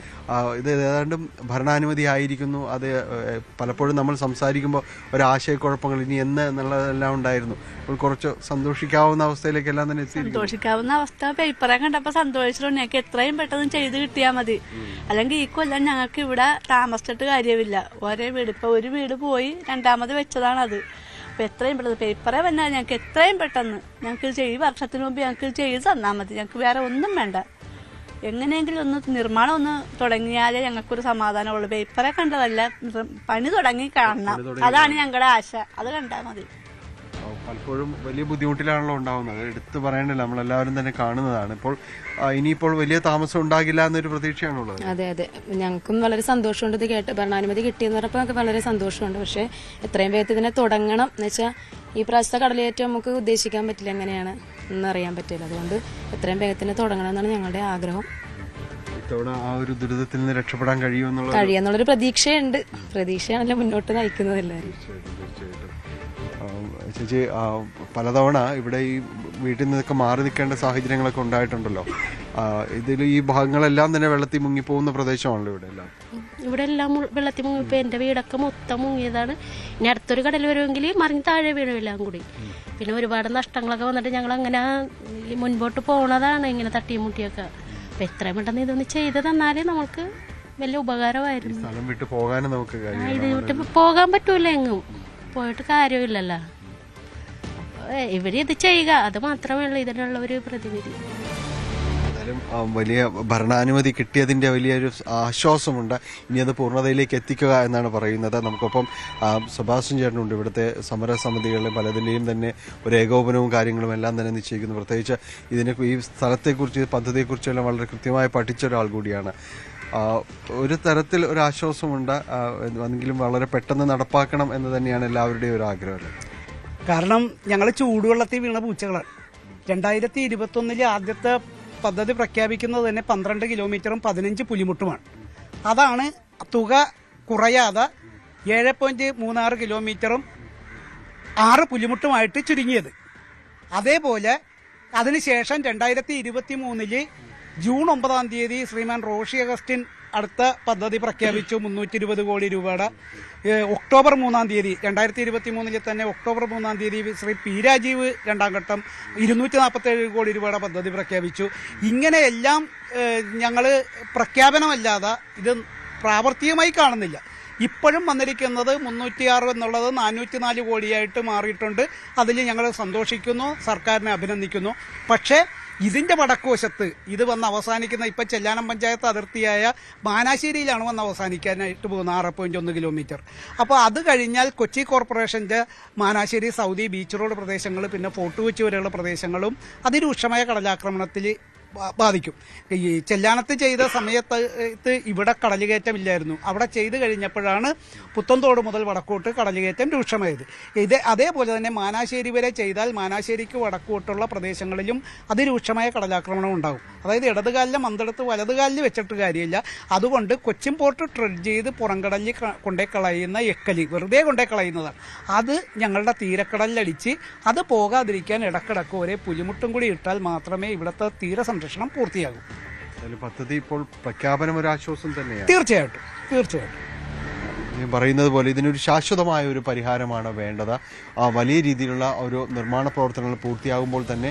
ഇത് ഏതാണ്ട് ഭരണാനുമതി ആയിരിക്കുന്നു. അത് പലപ്പോഴും നമ്മൾ സംസാരിക്കുമ്പോൾ ഒരാശയക്കുഴപ്പങ്ങൾ ഇനി എന്ന് എന്നുള്ളതെല്ലാം ഉണ്ടായിരുന്നു. ഇപ്പോൾ കുറച്ച് സന്തോഷിക്കാവുന്ന അവസ്ഥയിലേക്കെല്ലാം തന്നെ എത്തി. സന്തോഷിക്കാവുന്ന അവസ്ഥ പേപ്പറെ കണ്ടപ്പോൾ സന്തോഷിച്ചിട്ടുണ്ട്. ഞങ്ങൾക്ക് എത്രയും പെട്ടെന്ന് ചെയ്ത് കിട്ടിയാൽ മതി. അല്ലെങ്കിൽ ഈ കൊല്ലം ഞങ്ങൾക്ക് ഇവിടെ താമസിച്ചിട്ട് കാര്യമില്ല. ഒരേ വീട് ഇപ്പോൾ ഒരു വീട് പോയി രണ്ടാമത് വെച്ചതാണത്. അപ്പോൾ എത്രയും പെട്ടെന്ന് പേപ്പറെ വന്നാൽ ഞങ്ങൾക്ക് എത്രയും പെട്ടെന്ന് ഞങ്ങൾക്ക് ഈ വർഷത്തിന് മുമ്പ് ഞങ്ങൾക്ക് ചെയ്ത് തന്നാൽ മതി. ഞങ്ങൾക്ക് വേറെ ഒന്നും വേണ്ട. എങ്ങനെയെങ്കിലും ഒന്ന് നിർമ്മാണം ഒന്ന് തുടങ്ങിയാലേ ഞങ്ങൾക്കൊരു സമാധാനമുള്ളൂ. പേപ്പറെ കണ്ടതല്ല, പണി തുടങ്ങി കാണണം. അതാണ് ഞങ്ങളുടെ ആശ. അത് കണ്ടാൽ മതി. പലപ്പോഴും വലിയ ബുദ്ധിമുട്ടിലാണല്ലോ ഉണ്ടാവുന്നത്. എടുത്തു പറയണ്ടല്ലോ, നമ്മളെല്ലാവരും തന്നെ കാണുന്നതാണ്. ഇപ്പോൾ ഇനിയിപ്പോൾ വലിയ താമസം ഉണ്ടാകില്ല എന്നൊരു പ്രതീക്ഷയാണുള്ളത്. അതെ അതെ, ഞങ്ങൾക്കും വളരെ സന്തോഷമുണ്ട്. ഇത് കേട്ട് ഭരണാനുമതി കിട്ടിയെന്ന് പറഞ്ഞപ്പോൾ ഞങ്ങൾക്ക് വളരെ സന്തോഷമുണ്ട്. പക്ഷേ എത്രയും വേഗത്തിൽ ഇതിനെ തുടങ്ങണം എന്ന് വെച്ചാൽ ഈ പ്രാവശ്യത്തെ കടലേറ്റം നമുക്ക് ഉദ്ദേശിക്കാൻ പറ്റില്ല, എങ്ങനെയാണ് എന്നറിയാൻ പറ്റില്ല. അതുകൊണ്ട് എത്രയും വേഗത്തിന് തുടങ്ങണം എന്നാണ് ഞങ്ങളുടെ ആഗ്രഹം. ഇത്തവണ ആ ഒരു ദുരിതത്തിൽ നിന്ന് രക്ഷപ്പെടാൻ കഴിയുമെന്നുള്ളൊരു പ്രതീക്ഷയുണ്ട്. പ്രതീക്ഷയാണല്ലോ മുന്നോട്ട് നയിക്കുന്നത് എല്ലാവരും. ചേച്ചി, പലതവണ ഇവിടെ ഈ വീട്ടിൽ നിന്നൊക്കെ മാറി നിൽക്കേണ്ട സാഹചര്യങ്ങളൊക്കെ ഉണ്ടായിട്ടുണ്ടല്ലോ. ഇതിൽ ഈ ഭാഗങ്ങളെല്ലാം തന്നെ വെള്ളത്തിൽ മുങ്ങിപ്പോകുന്ന പ്രദേശമാണല്ലോ ഇവിടെ എല്ലാം വെള്ളത്തിൽ മുങ്ങിപ്പോ എന്റെ വീടൊക്കെ മൊത്തം മുങ്ങിയതാണ്. ഇനി അടുത്തൊരു കടൽ വരുമെങ്കിൽ മറിഞ്ഞ് താഴെ വീഴുമെല്ലാം കൂടി. പിന്നെ ഒരുപാട് നഷ്ടങ്ങളൊക്കെ വന്നിട്ട് ഞങ്ങൾ അങ്ങനെ മുൻപോട്ട് പോണതാണ്, ഇങ്ങനെ തട്ടിയും മുട്ടിയൊക്കെ. അപ്പൊ എത്രയും പെട്ടെന്ന് ഇതൊന്ന് ചെയ്ത് തന്നാലേ നമുക്ക് വലിയ ഉപകാരമായിരുന്നു. സ്ഥലം വിട്ട് പോകാനും നമുക്ക് ഇത് വിട്ട് പോകാൻ പറ്റൂല, എങ്ങും പോയിട്ട് കാര്യമില്ലല്ലോ. ഇവരിത് ചെയ്യുക, അത് മാത്രമേ ഉള്ളൂ ഇതിനുള്ള ഒരു പ്രതിവിധി. എന്തായാലും വലിയ ഭരണാനുമതി കിട്ടിയതിന്റെ വലിയൊരു ആശ്വാസമുണ്ട്. ഇനി അത് പൂർണ്ണതയിലേക്ക് എത്തിക്കുക എന്നാണ് പറയുന്നത്. നമുക്കൊപ്പം സുഭാഷൻ ചേട്ടനുണ്ട്. ഇവിടുത്തെ സമരസമിതികളിലും പലതിന്റെയും തന്നെ ഒരു ഏകോപനവും കാര്യങ്ങളും എല്ലാം തന്നെ നിശ്ചയിക്കുന്നു. പ്രത്യേകിച്ച് ഈ സ്ഥലത്തെക്കുറിച്ച് പദ്ധതിയെക്കുറിച്ചെല്ലാം വളരെ കൃത്യമായി പഠിച്ച ഒരാൾ കൂടിയാണ്. ഒരു തരത്തിൽ ഒരു ആശ്വാസമുണ്ട്. എങ്കിലും വളരെ പെട്ടെന്ന് നടപ്പാക്കണം എന്ന് തന്നെയാണ് എല്ലാവരുടെയും ഒരു ആഗ്രഹം. കാരണം ഞങ്ങൾ ചൂടുവെള്ളത്തിൽ വീണ പൂച്ചകളാണ്. 2021 ആദ്യത്തെ പദ്ധതി പ്രഖ്യാപിക്കുന്നത് തന്നെ 12 കിലോമീറ്ററും 15 പുലിമുട്ടുമാണ്. അതാണ് തുക കുറയാതെ 7.36 കിലോമീറ്ററും 6 പുലിമുട്ടുമായിട്ട് ചുരുങ്ങിയത്. അതേപോലെ അതിനുശേഷം 2023 ജൂൺ 9 ശ്രീമാൻ റോഷി അഗസ്റ്റിൻ അടുത്ത പദ്ധതി പ്രഖ്യാപിച്ചു 320 കോടി രൂപയുടെ. ഒക്ടോബർ 3 2023 തന്നെ ഒക്ടോബർ 3 ശ്രീ പി രാജീവ് രണ്ടാം ഘട്ടം 247 കോടി രൂപയുടെ പദ്ധതി പ്രഖ്യാപിച്ചു. ഇങ്ങനെയെല്ലാം ഞങ്ങൾ പ്രഖ്യാപനമല്ലാതെ ഇത് പ്രാവർത്തികമായി കാണുന്നില്ല. ഇപ്പോഴും വന്നിരിക്കുന്നത് 306 എന്നുള്ളത് 404 കോടിയായിട്ട് മാറിയിട്ടുണ്ട്. അതിൽ ഞങ്ങൾ സന്തോഷിക്കുന്നു, സർക്കാരിനെ അഭിനന്ദിക്കുന്നു. പക്ഷേ ഇതിന്റെ വടക്കുവശത്ത് ഇത് വന്ന് അവസാനിക്കുന്ന ഇപ്പം ചെല്ലാനം പഞ്ചായത്ത് അതിർത്തിയായ ബാനാശ്ശേരിയിലാണ് വന്ന് അവസാനിക്കാനായിട്ട് പോകുന്നത് 6.1 കിലോമീറ്റർ. അപ്പോൾ അത് കഴിഞ്ഞാൽ കൊച്ചി കോർപ്പറേഷന്റെ മാനാശ്ശേരി സൗദി ബീച്ച് റോഡ് പ്രദേശങ്ങൾ, പിന്നെ ഫോർട്ട് കൊച്ചി വരെയുള്ള പ്രദേശങ്ങളും അതിരൂക്ഷമായ കടലാക്രമണത്തിൽ ബാധിക്കും. ഈ ചെല്ലാനത്ത് ചെയ്ത സമയത്ത് ഇവിടെ കടലുകയറ്റമില്ലായിരുന്നു. അവിടെ ചെയ്ത് കഴിഞ്ഞപ്പോഴാണ് പുത്തൻതോട് മുതൽ വടക്കോട്ട് കടലുകയറ്റം രൂക്ഷമായത്. അതേപോലെ തന്നെ മാനാശ്ശേരി വരെ ചെയ്താൽ മാനാശ്ശേരിക്ക് വടക്കോട്ടുള്ള പ്രദേശങ്ങളിലും അതിരൂക്ഷമായ കടലാക്രമണം ഉണ്ടാകും. അതായത് ഇടതുകാലിലെ മന്ദടത്ത് വലതുകാലിൽ വെച്ചിട്ട് കാര്യമില്ല. അതുകൊണ്ട് കൊച്ചിൻ പോർട്ട് ട്രെഡ് ചെയ്ത് പുറംകടലിൽ കൊണ്ടേ കളയുന്ന എക്കലി വെറുതെ കൊണ്ടേ കളയുന്നതാണ്. അത് ഞങ്ങളുടെ തീരക്കടലിലടിച്ച് അത് പോകാതിരിക്കാൻ ഇടക്കിടക്ക് ഒരേ പുലിമുട്ടും കൂടി ഇട്ടാൽ മാത്രമേ ഇവിടുത്തെ തീരസംരക്ഷണം പൂർത്തിയാകും. പദ്ധതി ഇപ്പോൾ പ്രഖ്യാപനം ഒരു ആശ്വാസം തന്നെയാണ്. തീർച്ചയായിട്ടും പറയുന്നത് പോലെ ഇതിനൊരു ശാശ്വതമായ ഒരു പരിഹാരമാണ് വേണ്ടത്. വലിയ രീതിയിലുള്ള ഒരു നിർമ്മാണ പ്രവർത്തനങ്ങൾ പൂർത്തിയാകുമ്പോൾ തന്നെ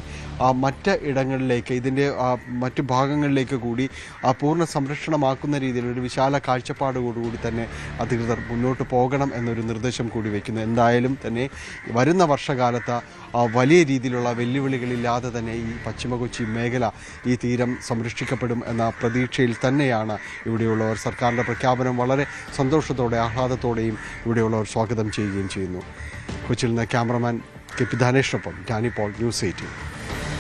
മറ്റ് ഇടങ്ങളിലേക്ക്, ഇതിൻ്റെ മറ്റു ഭാഗങ്ങളിലേക്ക് കൂടി പൂർണ്ണ സംരക്ഷണമാക്കുന്ന രീതിയിലൊരു വിശാല കാഴ്ചപ്പാടോടുകൂടി തന്നെ അധികൃതർ മുന്നോട്ട് പോകണം എന്നൊരു നിർദ്ദേശം കൂടി വയ്ക്കുന്നു. എന്തായാലും തന്നെ വരുന്ന വർഷകാലത്ത് വലിയ രീതിയിലുള്ള വെല്ലുവിളികളില്ലാതെ തന്നെ ഈ പശ്ചിമ കൊച്ചി മേഖല, ഈ തീരം സംരക്ഷിക്കപ്പെടും എന്ന പ്രതീക്ഷയിൽ തന്നെയാണ് ഇവിടെയുള്ളവർ. സർക്കാരിൻ്റെ പ്രഖ്യാപനം വളരെ സന്തോഷത്തോടെ ആഹ്ലാദത്തോടെയും ഇവിടെയുള്ളവർ സ്വാഗതം ചെയ്യുകയും ചെയ്യുന്നു. കൊച്ചിയിൽ നിന്ന് ക്യാമറമാൻ കെ പി ധനേഷിനൊപ്പം ഡാനി പോൾ, ന്യൂസ് 18.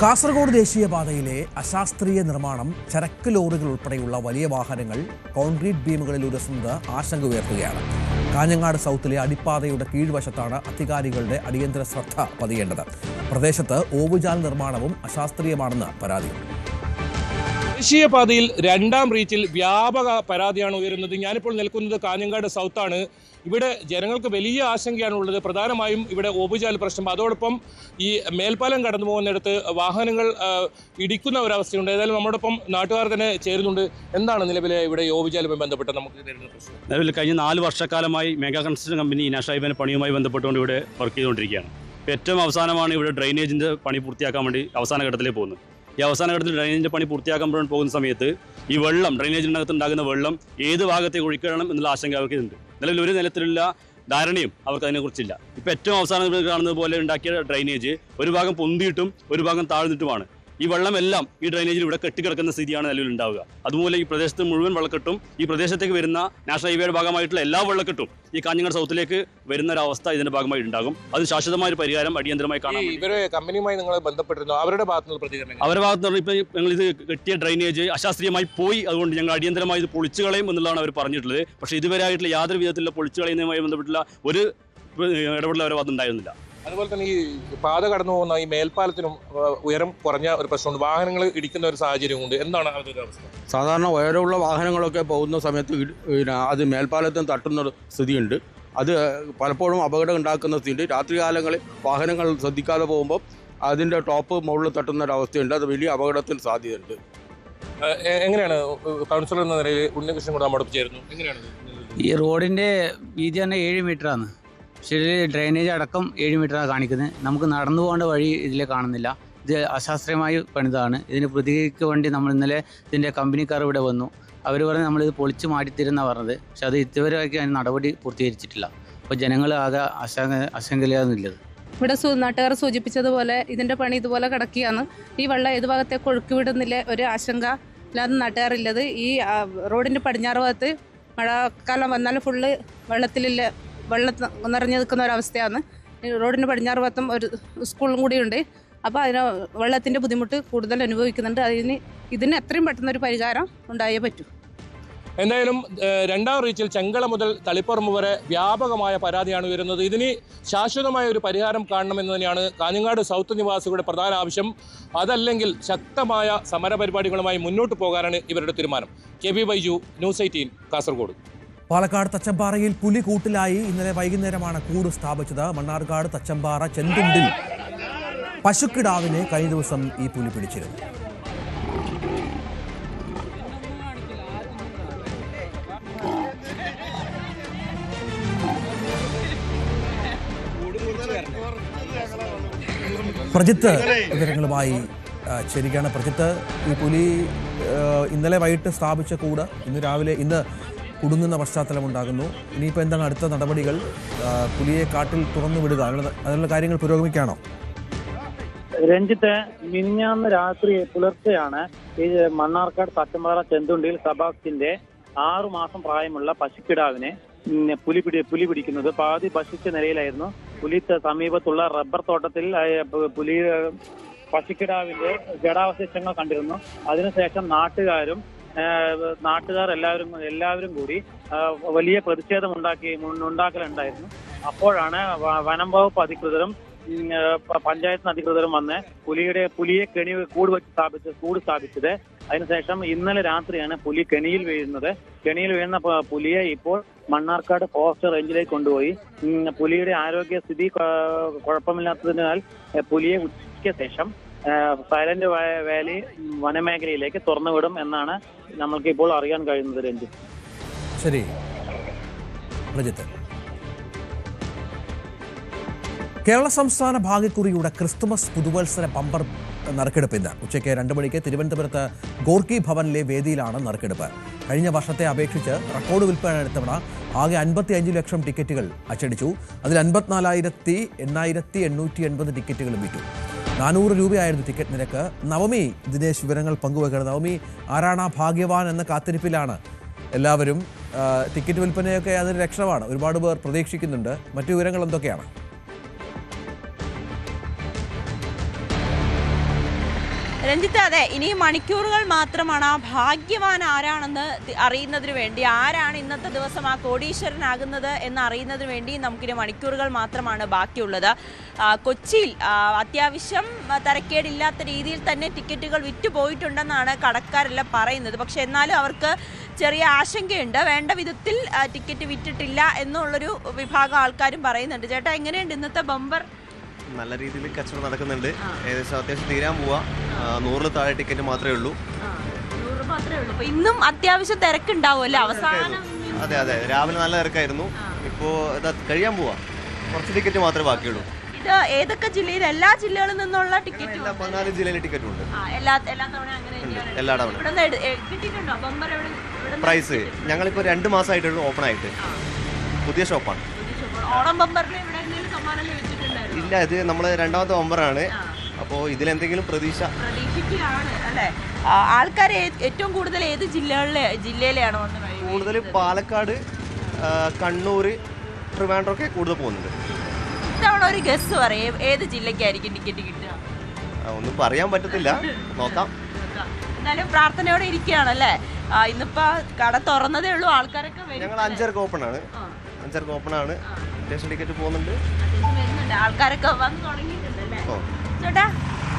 കാസർഗോഡ് ദേശീയപാതയിലെ അശാസ്ത്രീയ നിർമ്മാണം, ചരക്ക് ലോറികൾ ഉൾപ്പെടെയുള്ള വലിയ വാഹനങ്ങൾ കോൺക്രീറ്റ് ബീമുകളിൽ ഉരസുന്നത് ആശങ്ക ഉയർത്തുകയാണ്. കാഞ്ഞങ്ങാട് സൗത്തിലെ അടിപ്പാതയുടെ കീഴ്വശത്താണ് അധികാരികളുടെ അടിയന്തര ശ്രദ്ധ പതിയേണ്ടത്. പ്രദേശത്ത് ഓവുചാൽ നിർമ്മാണവും അശാസ്ത്രീയമാണെന്ന് പരാതിയുണ്ട്. ദേശീയപാതയിൽ രണ്ടാം റീച്ചിൽ വ്യാപക പരാതിയാണ് ഉയരുന്നത്. ഞാനിപ്പോൾ നിൽക്കുന്നത് കാഞ്ഞങ്ങാട് സൗത്താണ്. ഇവിടെ ജനങ്ങൾക്ക് വലിയ ആശങ്കയാണുള്ളത്. പ്രധാനമായും ഇവിടെ ഓവുചാൽ പ്രശ്നം, അതോടൊപ്പം ഈ മേൽപ്പാലം കടന്നു പോകുന്നിടത്ത് വാഹനങ്ങൾ ഇടിക്കുന്ന ഒരവസ്ഥയുണ്ട്. ഏതായാലും നമ്മോടൊപ്പം നാട്ടുകാർ തന്നെ ചേരുന്നുണ്ട്. എന്താണ് നിലവിലെ ഇവിടെ ഈ ഓവുചാലുമായി ബന്ധപ്പെട്ട് നമുക്ക് നേരിടുന്ന പ്രശ്നം? നിലവിൽ കഴിഞ്ഞ 4 വർഷക്കാലമായി മെഗാ കൺസ്ട്രക്ഷൻ കമ്പനി നാഷണൽ ഹൈവേന്റെ പണിയുമായി ബന്ധപ്പെട്ടുകൊണ്ട് ഇവിടെ വർക്ക് ചെയ്തുകൊണ്ടിരിക്കുകയാണ്. ഏറ്റവും അവസാനമാണ് ഇവിടെ ഡ്രെയിനേജിൻ്റെ പണി പൂർത്തിയാക്കാൻ വേണ്ടി അവസാന ഘട്ടത്തിലേക്ക് പോകുന്നത്. ഈ അവസാന ഘട്ടത്തിൽ ഡ്രെയിനേജിൻ്റെ പണി പൂർത്തിയാക്കാൻ പോകുന്ന സമയത്ത് ഈ വെള്ളം, ഡ്രെയിനേജിനകത്ത് ഉണ്ടാകുന്ന വെള്ളം ഏത് ഭാഗത്തേക്ക് ഒഴിക്കണം എന്നുള്ള ആശങ്ക അവർക്കുണ്ട്. നിലവിൽ ഒരു നിലത്തിലുള്ള ധാരണയും അവർക്ക് അതിനെക്കുറിച്ചില്ല. ഇപ്പോൾ ഏറ്റവും അവസാനം കാണുന്നത് പോലെ ഉണ്ടാക്കിയ ഡ്രെയിനേജ് ഒരു ഭാഗം പൊന്തിയിട്ടും ഒരു ഭാഗം താഴ്ന്നിട്ടുമാണ്. ഈ വെള്ളമെല്ലാം ഈ ഡ്രെയിനേജിൽ ഇവിടെ കെട്ടിക്കിടക്കുന്ന സ്ഥിതിയാണ് നിലവിൽ ഉണ്ടാവുക. അതുപോലെ ഈ പ്രദേശത്ത് മുഴുവൻ വെള്ളക്കെട്ടും ഈ പ്രദേശത്തേക്ക് വരുന്ന നാഷണൽ ഹൈവേയുടെ ഭാഗമായിട്ടുള്ള എല്ലാ വെള്ളക്കെട്ടും ഈ കാഞ്ഞങ്ങാട് സൗത്തിലേക്ക് വരുന്ന ഒരു അവസ്ഥ ഇതിന്റെ ഭാഗമായി ഉണ്ടാകും. അത് ശാശ്വതമായ ഒരു പരിഹാരം അടിയന്തരമായി കാണാം. ഇവരെ കമ്പനിയുമായി നിങ്ങൾ ബന്ധപ്പെട്ടിരുന്നു, അവരുടെ ഭാഗത്തുനിന്ന് പ്രതികരണം? അവരുടെ ഭാഗത്തുനിന്ന് ഇപ്പോൾ ഞങ്ങൾ ഇത് കെട്ടിയ ഡ്രെയിനേജ് അശാസ്ത്രീയമായി പോയി, അതുകൊണ്ട് ഞങ്ങൾ അടിയന്തരമായി ഇത് പൊളിച്ചു കളയും എന്നുള്ളതാണ് അവർ പറഞ്ഞിട്ടുള്ളത്. പക്ഷേ ഇതുവരെ ആയിട്ടുള്ള യാതൊരു വിധത്തിലുള്ള പൊളിച്ചു കളയുന്നതുമായി ബന്ധപ്പെട്ടുള്ള ഒരു ഇടപെടൽ അവരുടെ ഭാഗത്തുണ്ടായിരുന്നില്ല. അതുപോലെ തന്നെ ഈ പാത കടന്നു പോകുന്ന ഈ മേൽപ്പാലത്തിനും ഉയരം കുറഞ്ഞ ഒരു പ്രശ്നമുണ്ട്. വാഹനങ്ങൾ ഇടിക്കുന്ന ഒരു സാഹചര്യമുണ്ട്. എന്താണ് അതിന്റെ അവസ്ഥ? സാധാരണ ഉയരമുള്ള വാഹനങ്ങളൊക്കെ പോകുന്ന സമയത്ത് അത് മേൽപ്പാലത്തിന് തട്ടുന്ന സ്ഥിതിയുണ്ട്. അത് പലപ്പോഴും അപകടം ഉണ്ടാക്കുന്ന സ്ഥിതിയുണ്ട്. രാത്രികാലങ്ങളിൽ വാഹനങ്ങൾ ശ്രദ്ധിക്കാതെ പോകുമ്പോൾ അതിൻ്റെ ടോപ്പ് മുകളിൽ തട്ടുന്ന ഒരു അവസ്ഥയുണ്ട്. അത് വലിയ അപകടത്തിന് സാധ്യതയുണ്ട്. എങ്ങനെയാണ് കൗൺസിലർ എന്ന നിലയിൽ ഉണ്ണികൃഷ്ണൻ കൂടെ നമ്മോടൊപ്പം ചേരുന്നു? എങ്ങനെയാണ് ഈ റോഡിൻ്റെ വീതി തന്നെ 7 മീറ്ററാണ്. പക്ഷേ ഡ്രെയിനേജ് അടക്കം 7 മീറ്ററാണ് കാണിക്കുന്നത്. നമുക്ക് നടന്നു പോകേണ്ട വഴി ഇതിൽ കാണുന്നില്ല. ഇത് അശാസ്ത്രീയമായി പണിതാണ്. ഇതിന് പ്രതികരിക്കാൻ വേണ്ടി നമ്മൾ ഇന്നലെ ഇതിൻ്റെ കമ്പനിക്കാർ ഇവിടെ വന്നു. അവർ പറഞ്ഞ് നമ്മളിത് പൊളിച്ച് മാറ്റിത്തരുന്ന പറഞ്ഞത്. പക്ഷെ അത് ഇതുവരെ അതിന് നടപടി പൂർത്തീകരിച്ചിട്ടില്ല. അപ്പോൾ ജനങ്ങൾ ആകെ ആശങ്കയിലാകുന്നില്ലത്. ഇവിടെ നാട്ടുകാർ സൂചിപ്പിച്ചതുപോലെ ഇതിൻ്റെ പണി ഇതുപോലെ കിടക്കുകയാണ്. ഈ വെള്ളം ഏത് ഭാഗത്തേക്ക് ഒഴുക്കി വിടുന്നില്ല ഒരു ആശങ്ക ഇല്ലാതെ നാട്ടുകാരില്ലത്. ഈ റോഡിൻ്റെ പടിഞ്ഞാറ് ഭാഗത്ത് മഴക്കാലം വന്നാൽ ഫുള്ള് വെള്ളം നിറഞ്ഞു നിൽക്കുന്ന ഒരവസ്ഥയാണ്. റോഡിൻ്റെ പടിഞ്ഞാറ് ഭാഗത്തും ഒരു സ്കൂളും കൂടിയുണ്ട്. അപ്പോൾ അതിന് വെള്ളത്തിൻ്റെ ബുദ്ധിമുട്ട് കൂടുതൽ അനുഭവിക്കുന്നുണ്ട്. ഇതിന് എത്രയും പെട്ടെന്നൊരു പരിഹാരം ഉണ്ടായേ പറ്റൂ. എന്തായാലും രണ്ടാം റീച്ചിൽ ചെങ്കള മുതൽ തളിപ്പറമ്പ് വരെ വ്യാപകമായ പരാതിയാണ് ഉയരുന്നത്. ഇതിന് ശാശ്വതമായ ഒരു പരിഹാരം കാണണമെന്ന് തന്നെയാണ് കാഞ്ഞങ്ങാട് സൗത്ത് നിവാസികളുടെ പ്രധാന ആവശ്യം. അതല്ലെങ്കിൽ ശക്തമായ സമരപരിപാടികളുമായി മുന്നോട്ട് പോകാനാണ് ഇവരുടെ തീരുമാനം. K V Baiju, news 18, Kasaragod. Palakkad തച്ചമ്പാറയിൽ പുലിക്കൂട്ടിലായി ഇന്നലെ വൈകുന്നേരമാണ് കൂട് സ്ഥാപിച്ചത്. മണ്ണാർക്കാട് തച്ചമ്പാറ ചെന്തുണ്ടിൽ പശുക്കിടാവിനെ കഴിഞ്ഞ ദിവസം ഈ പുലി പിടിച്ചിരുന്നു. പ്രജിത്ത് വിവരങ്ങളുമായി ശരിക്കാണ്. പ്രജിത്ത്, ഈ പുലി ഇന്നലെ വൈകിട്ട് സ്ഥാപിച്ച കൂട് ഇന്ന് കുടുങ്ങുന്ന പശ്ചാത്തലമുണ്ടാകുന്നു. ഇനിയിപ്പോൾ എന്താണ് അടുത്ത നടപടികൾ? പുലിയെ കാട്ടിൽ തുറന്നു വിടുക, അതിനുള്ള കാര്യങ്ങൾ പുരോഗമിക്കുകയാണോ? രഞ്ജിത്ത്, മിനിഞ്ഞാന്ന് രാത്രി പുലർച്ചെയാണ് ഈ മണ്ണാർക്കാട് തച്ചമ്പാറ ചെന്തുണ്ടിയിൽ സബാസ്റ്റിന്റെ 6 മാസം പ്രായമുള്ള പശുക്കിടാവിനെ പുലി പിടിക്കുന്നത്. പാതി ഭക്ഷിച്ച നിലയിലായിരുന്നു. പുലി സമീപത്തുള്ള റബ്ബർ തോട്ടത്തിൽ പശുക്കിടാവിന്റെ ജഡാവശിഷ്ടങ്ങൾ കണ്ടിരുന്നു. അതിനുശേഷം നാട്ടുകാർ എല്ലാവരും കൂടി വലിയ പ്രതിഷേധം ഉണ്ടാക്കലുണ്ടായിരുന്നു. അപ്പോഴാണ് വനം വകുപ്പ് അധികൃതരും പഞ്ചായത്ത് അധികൃതരും വന്ന് പുലിയെ കൂട് സ്ഥാപിച്ചത്. അതിനുശേഷം ഇന്നലെ രാത്രിയാണ് പുലി കെണിയിൽ വീഴുന്ന പുലിയെ ഇപ്പോൾ മണ്ണാർക്കാട് ഫോറസ്റ്റ് റേഞ്ചിലേക്ക് കൊണ്ടുപോയി. പുലിയുടെ ആരോഗ്യസ്ഥിതി കുഴപ്പമില്ലാത്തതിനാൽ പുലിയെ ഉച്ചയ്ക്ക് ശേഷം സൈലന്റ് വാലി വനമേഖലയിലേക്ക് തുറന്നുവിടും എന്നാണ് നമ്മൾക്ക് ഇപ്പോൾ അറിയാൻ കഴിയുന്നത്. രഞ്ജിത്ത്, ശരി. പ്രജിത്ത്, കേരള സംസ്ഥാന ഭാഗ്യക്കുറിയുടെ ക്രിസ്തുമസ് പുതുവത്സര ബമ്പർ നറുക്കെടുപ്പ് ഇന്ന് ഉച്ചയ്ക്ക് 2 മണിക്ക് തിരുവനന്തപുരത്ത് ഗോർക്കി ഭവനിലെ വേദിയിലാണ് നറുക്കെടുപ്പ്. കഴിഞ്ഞ വർഷത്തെ അപേക്ഷിച്ച് റെക്കോർഡ് വിൽപ്പന എടുത്തവണ ആകെ 55 ലക്ഷം ടിക്കറ്റുകൾ അച്ചടിച്ചു. അതിൽ 54,880 ടിക്കറ്റുകളും വിറ്റു. 400 രൂപയായിരുന്നു ടിക്കറ്റ് നിരക്ക്. നവമി ദിനേശ് വിവരങ്ങൾ പങ്കുവെക്കുന്നത്. നവമി, ആരാണ് ഭാഗ്യവാൻ എന്ന കാത്തിരിപ്പിലാണ് എല്ലാവരും. ടിക്കറ്റ് വിൽപ്പനയൊക്കെ അതിന് ലക്ഷണമാണ്. ഒരുപാട് പേർ പ്രതീക്ഷിക്കുന്നുണ്ട്. മറ്റു വിവരങ്ങൾ എന്തൊക്കെയാണ്? രഞ്ജിത്ത്, അതെ, ഇനി മണിക്കൂറുകൾ മാത്രമാണ് ആ ഭാഗ്യവാൻ ആരാണെന്ന് അറിയുന്നതിന് വേണ്ടി, ആരാണ് ഇന്നത്തെ ദിവസം ആ കോടീശ്വരനാകുന്നത് എന്ന് അറിയുന്നതിന് വേണ്ടി നമുക്കിനി മണിക്കൂറുകൾ മാത്രമാണ് ബാക്കിയുള്ളത്. കൊച്ചിയിൽ അത്യാവശ്യം തരക്കേടില്ലാത്ത രീതിയിൽ തന്നെ ടിക്കറ്റുകൾ വിറ്റുപോയിട്ടുണ്ടെന്നാണ് കടക്കാരെല്ലാം പറയുന്നത്. പക്ഷെ എന്നാലും അവർക്ക് ചെറിയ ആശങ്കയുണ്ട്, വേണ്ട വിധത്തിൽ ടിക്കറ്റ് വിറ്റിട്ടില്ല എന്നുള്ളൊരു വിഭാഗം ആൾക്കാരും പറയുന്നുണ്ട്. ചേട്ടാ, എങ്ങനെയുണ്ട് ഇന്നത്തെ ബമ്പർ? നല്ല രീതിയിൽ കച്ചവടം നടക്കുന്നുണ്ട്. ഏകദേശം അത്യാവശ്യം തീരാൻ പോവാ. 100 താഴെ ടിക്കറ്റ് മാത്രമേ ഉള്ളൂ. ഇന്നും അത്യാവശ്യം തിരക്കുണ്ടാവുമല്ലോ അവസാനം? അതെ അതെ, രാവിലെ നല്ല തിരക്കായിരുന്നു. ഇപ്പോൾ ഇതാ കഴിയാൻ പോവാ. കുറച്ച് ടിക്കറ്റ് മാത്രമേ ബാക്കിയുള്ളൂ. ഇത് ഏതൊക്കെ ജില്ലയിൽ? എല്ലാ ജില്ലകളിൽ നിന്നുള്ള ടിക്കറ്റ്? 14 ജില്ലയിലെ ടിക്കറ്റ് ഉണ്ട്. എല്ലാ തവണ. പ്രൈസ് ഞങ്ങളിപ്പോൾ 2 മാസമായിട്ടുള്ളൂ ഓപ്പൺ ആയിട്ട്. പുതിയ ഷോപ്പാണ്. ഓണം ബമ്പറിന് ഇല്ല, ഇത് നമ്മൾ 2ാമത്തെ ബമ്പറാണ്. അപ്പോൾ ഇതിലെന്തെങ്കിലും പ്രതീക്ഷിക്കുകയാണ് അല്ലേ? ആൾക്കാർ ഏറ്റവും കൂടുതൽ ഏത് ജില്ലയിലെയാണ് കൂടുതൽ? പാലക്കാട്, കണ്ണൂർ, ട്രിവാൻഡ്രം ഒക്കെ കൂടുതൽ പോകുന്നുണ്ട്. ഇത്തവണ ഒരു ഗസ് പറയും, ഏത് ജില്ലയ്ക്കായിരിക്കും ടിക്കറ്റ് കിട്ടുക? ഒന്നും പറയാൻ പറ്റത്തില്ല, നോക്കാം. എന്നാലും പ്രാർത്ഥനയോടെ ഇരിക്കുകയാണല്ലേ? ഇന്നിപ്പോ കട തുറന്നതേ ഉള്ളൂ, ആൾക്കാരൊക്കെ ഞങ്ങൾ 5:30 ഓപ്പൺ ആണ്. 5:30 ഓപ്പൺ ആണ്. അത്യാവശ്യം ടിക്കറ്റ് പോകുന്നുണ്ട്. ആൾക്കാരൊക്കെ വന്ന് തുടങ്ങിയിട്ടുണ്ടല്ലേ? ചേട്ടാ,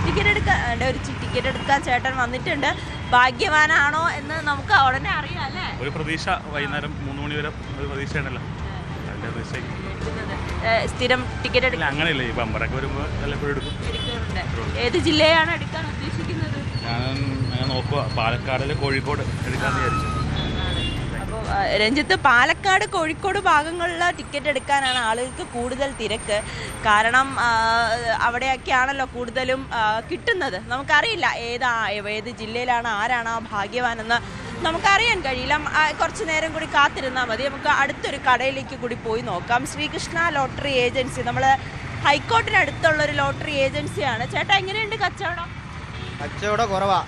ടിക്കറ്റ് എടുക്കാൻ ചേട്ടൻ വന്നിട്ടുണ്ട്. ഭാഗ്യവാനാണോ എന്ന് നമുക്ക് ഉടനെ അറിയാം അല്ലേ? ഒരു പ്രതീക്ഷ, വൈകുന്നേരം 3 മണി വരെ ഒരു പ്രതീക്ഷയാണല്ലോ. സ്ഥിരം ടിക്കറ്റ് എടുക്കാൻ അങ്ങനെയല്ലേ? ഈ ബമ്പറൊക്കെ വരുമ്പോൾ എപ്പോഴും എടുക്കും. ഏത് ജില്ലയാണ് എടുക്കാൻ ഉദ്ദേശിക്കുന്നത്? ഞാൻ നോക്കുക, പാലക്കാടിലെ കോഴിക്കോട് എടുക്കാന്ന് വിചാരിച്ചു. രഞ്ജിത്ത്, പാലക്കാട്, കോഴിക്കോട് ഭാഗങ്ങളിലെ ടിക്കറ്റ് എടുക്കാനാണ് ആളുകൾക്ക് കൂടുതൽ തിരക്ക്. കാരണം അവിടെയൊക്കെയാണല്ലോ കൂടുതലും കിട്ടുന്നത്. നമുക്കറിയില്ല ഏത് ജില്ലയിലാണ് ആരാണ് ആ ഭാഗ്യവാനെന്ന് നമുക്കറിയാൻ കഴിയില്ല. കുറച്ച് നേരം കൂടി കാത്തിരുന്നാൽ മതി. നമുക്ക് അടുത്തൊരു കടയിലേക്ക് കൂടി പോയി നോക്കാം. ശ്രീകൃഷ്ണ ലോട്ടറി ഏജൻസി, നമ്മൾ ഹൈക്കോർട്ടിനടുത്തുള്ളൊരു ലോട്ടറി ഏജൻസിയാണ്. ചേട്ടാ, എങ്ങനെയുണ്ട് കച്ചവടം? കച്ചവടം കുറവാ.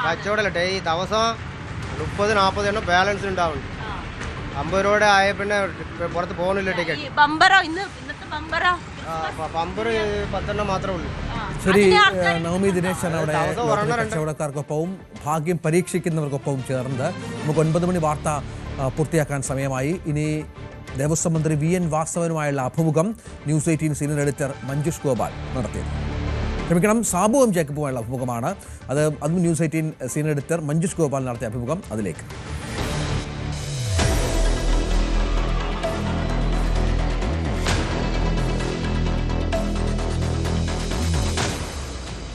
കച്ചവടമല്ല, ഈ ദിവസം 30-40 എണ്ണം ബാലൻസ് ഉണ്ടാവുന്നു. 50 രൂപയുടെ ആയ പിന്നെ പുറത്ത് പോകുന്നില്ല ടിക്കറ്റ്. ബമ്പറോ? ഇന്നത്തെ ബമ്പറോ? ബമ്പർ 10 എണ്ണം മാത്രമേ ഉള്ളൂ. ശരി, നവമി ദിനേശൻ അവിടെ കച്ചവടക്കാർക്കൊപ്പവും ഭാഗ്യം പരീക്ഷിക്കുന്നവർക്കൊപ്പവും ചേർന്നത്. നമുക്ക് 9 മണി വാർത്ത പൂർത്തിയാക്കാൻ സമയമായി. ഇനി ദേവസ്വം മന്ത്രി VN വാസവനുമായുള്ള അഭിമുഖം news 18 senior editor Manjush Gopal നടത്തിയത്. ക്ഷമിക്കണം, സാബു എം ജേക്കബുമായുള്ള അഭിമുഖമാണ്. അതും news 18 senior editor Manjush Gopal നടത്തിയ അഭിമുഖം. അതിലേക്ക്